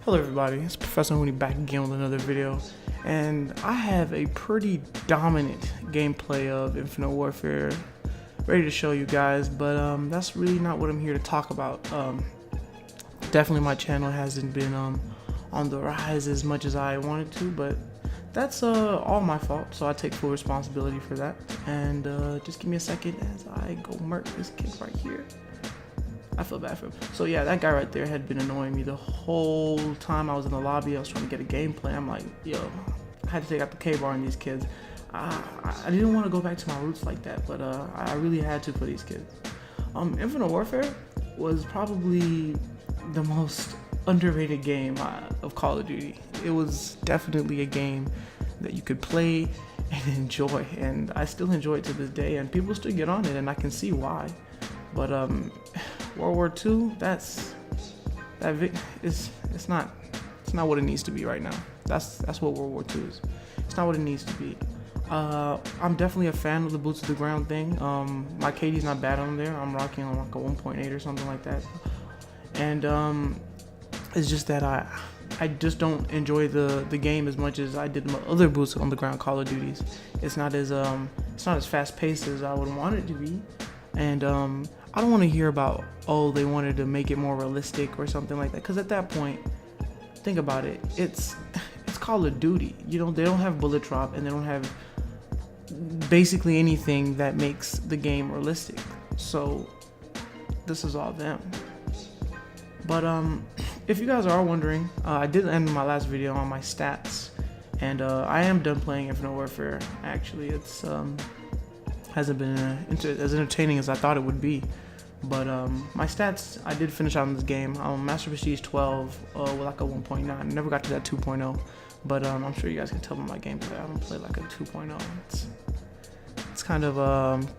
Hello everybody, it's Professor Huni back again with another video, and I have a pretty dominant gameplay of Infinite Warfare ready to show you guys, but that's really not what I'm here to talk about. Definitely my channel hasn't been on the rise as much as I wanted to, but that's all my fault, so I take full responsibility for that. And just give me a second as I go murk this kid right here. I feel bad for him. So yeah, that guy right there had been annoying me the whole time I was in the lobby. I was trying to get a gameplay. I'm like, yo, I had to take out the K-bar on these kids. I didn't want to go back to my roots like that, but I really had to for these kids. Infinite Warfare was probably the most underrated game of Call of Duty. It was definitely a game that you could play and enjoy, and I still enjoy it to this day, and people still get on it, and I can see why. But World War II, it's not what it needs to be right now. That's what World War II is. It's not what it needs to be. I'm definitely a fan of the boots to the ground thing. My KD's not bad on there. I'm rocking on like a 1.8 or something like that. And it's just that I just don't enjoy the game as much as I did my other boots on the ground Call of Duties. It's not as fast paced as I would want it to be. And I don't want to hear about, oh, they wanted to make it more realistic or something like that, because at that point, think about it, it's Call of Duty. You know, they don't have bullet drop, and they don't have basically anything that makes the game realistic. So this is all them. But if you guys are wondering, I did end my last video on my stats, and I am done playing Infinite Warfare. Actually, it's hasn't been as entertaining as I thought it would be. But my stats, I did finish out in this game. Master Prestige 12 with like a 1.9. I never got to that 2.0, but I'm sure you guys can tell by my gameplay I don't play like a 2.0. It's kind of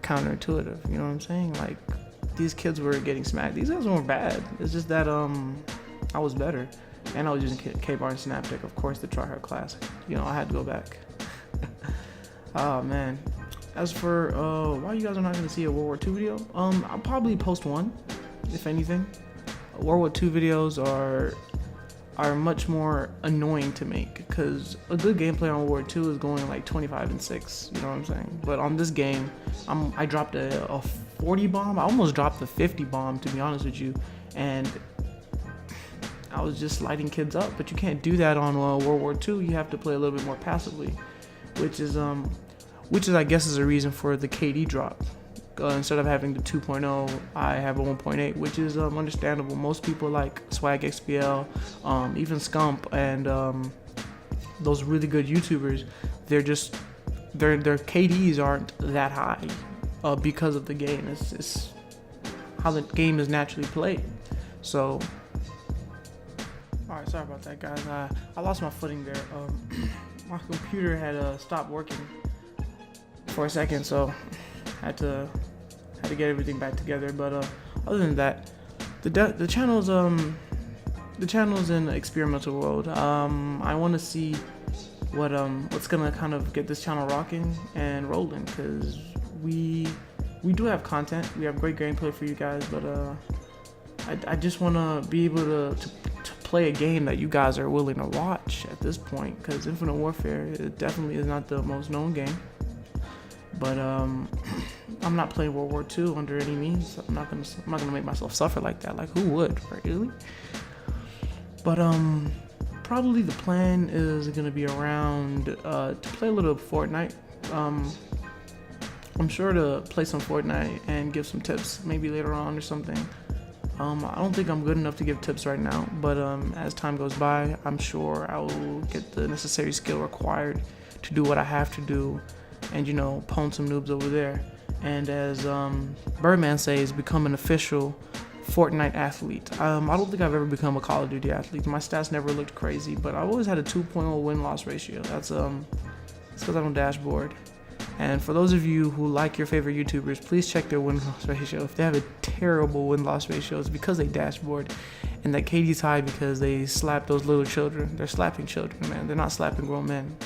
counterintuitive, you know what I'm saying? Like, these kids were getting smacked. These guys weren't bad. It's just that I was better, and I was using K-Bar and Snaptic, of course, the tryhard class. You know, I had to go back. Oh man. As for why you guys are not going to see a World War II video, I'll probably post one, if anything. World War II videos are much more annoying to make, because a good gameplay on World War II is going like 25-6, you know what I'm saying? But on this game, I dropped a 40 bomb. I almost dropped the 50 bomb, to be honest with you, and I was just lighting kids up. But you can't do that on World War II. You have to play a little bit more passively, which is I guess is a reason for the KD drop. Instead of having the 2.0, I have a 1.8, which is understandable. Most people like Swag XPL, even Scump, and those really good YouTubers, their KDs aren't that high because of the game. It's how the game is naturally played. So, all right, sorry about that, guys. I lost my footing there. My computer had stopped working for a second, so I had to get everything back together. But other than that, the channel's in experimental world. I want to see what's gonna kind of get this channel rocking and rolling, because we do have content, we have great gameplay for you guys, but I just want to be able to play a game that you guys are willing to watch at this point, because Infinite Warfare, it definitely is not the most known game. But I'm not playing World War II under any means. I'm not gonna make myself suffer like that. Like, who would, really? But probably the plan is gonna be around to play a little Fortnite. I'm sure to play some Fortnite and give some tips maybe later on or something. I don't think I'm good enough to give tips right now, but as time goes by, I'm sure I will get the necessary skill required to do what I have to do, and, you know, pwn some noobs over there. And as Birdman says, become an official Fortnite athlete. I don't think I've ever become a Call of Duty athlete. My stats never looked crazy, but I've always had a 2.0 win-loss ratio. That's because I don't dashboard. And for those of you who like your favorite YouTubers, please check their win-loss ratio. If they have a terrible win-loss ratio, it's because they dashboard. And that KD's high because they slap those little children. They're slapping children, man. They're not slapping grown men.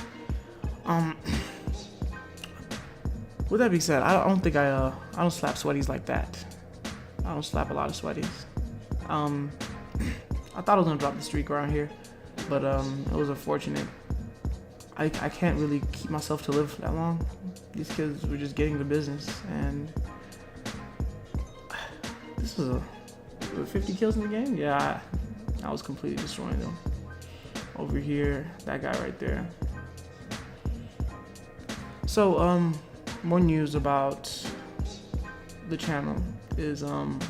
With that being said, I don't think I don't slap sweaties like that. I don't slap a lot of sweaties. I thought I was gonna drop the streak around here, but it was unfortunate. I can't really keep myself to live that long. These kids were just getting the business, and this was 50 kills in the game. Yeah, I was completely destroying them. Over here, that guy right there. So more news about the channel is I'm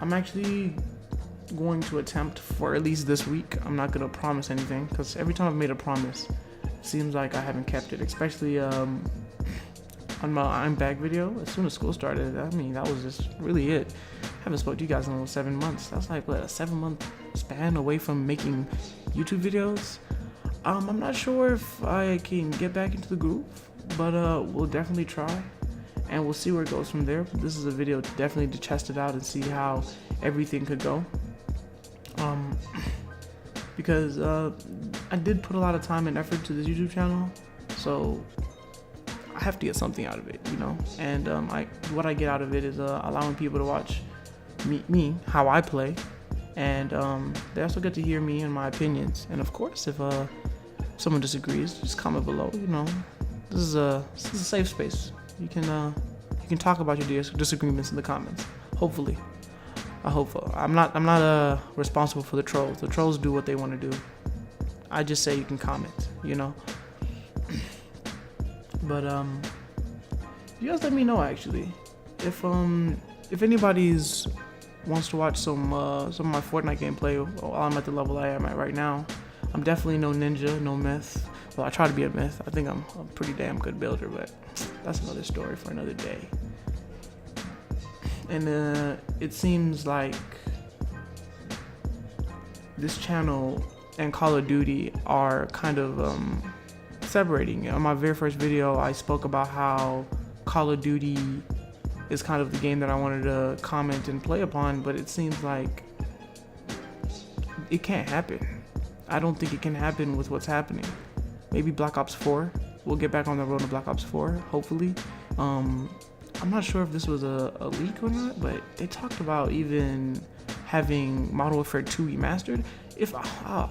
actually going to attempt for at least this week. I'm not gonna promise anything, because every time I've made a promise, it seems like I haven't kept it, especially on my I'm Back video. As soon as school started, I mean, that was just really it. I haven't spoke to you guys in almost 7 months. That's like, what, a 7-month span away from making YouTube videos. I'm not sure if I can get back into the groove, but we'll definitely try, and we'll see where it goes from there. This is a video definitely to test it out and see how everything could go. Because I did put a lot of time and effort to this YouTube channel, so I have to get something out of it, you know. And what I get out of it is allowing people to watch me how I play, and they also get to hear me and my opinions. And of course, if someone disagrees, just comment below. You know, this is a safe space. You can talk about your disagreements in the comments. Hopefully. I hope. I'm not responsible for the trolls. The trolls do what they want to do. I just say you can comment, you know. But you guys let me know, actually, if anybody's wants to watch some of my Fortnite gameplay while I'm at the level I am at right now. I'm definitely no ninja, no myth. Well, I try to be a myth. I think I'm a pretty damn good builder, but that's another story for another day. And it seems like this channel and Call of Duty are kind of separating. On my very first video, I spoke about how Call of Duty is kind of the game that I wanted to comment and play upon, but it seems like it can't happen. I don't think it can happen with what's happening. Maybe Black Ops 4. We'll get back on the road to Black Ops 4, hopefully. I'm not sure if this was a leak or not, but they talked about even having Modern Warfare 2 remastered. If I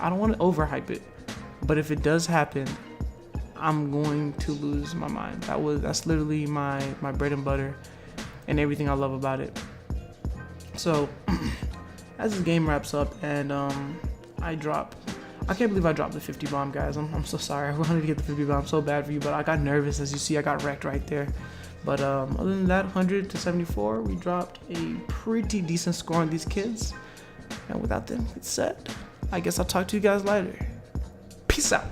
don't want to overhype it, but if it does happen, I'm going to lose my mind. That's literally my bread and butter and everything I love about it. So as this game wraps up and I can't believe I dropped the 50 bomb, guys. I'm so sorry. I wanted to get the 50 bomb so bad for you, but I got nervous. As you see, I got wrecked right there. But other than that, 100 to 74, we dropped a pretty decent score on these kids. And without them, it's said, I guess I'll talk to you guys later. Peace out.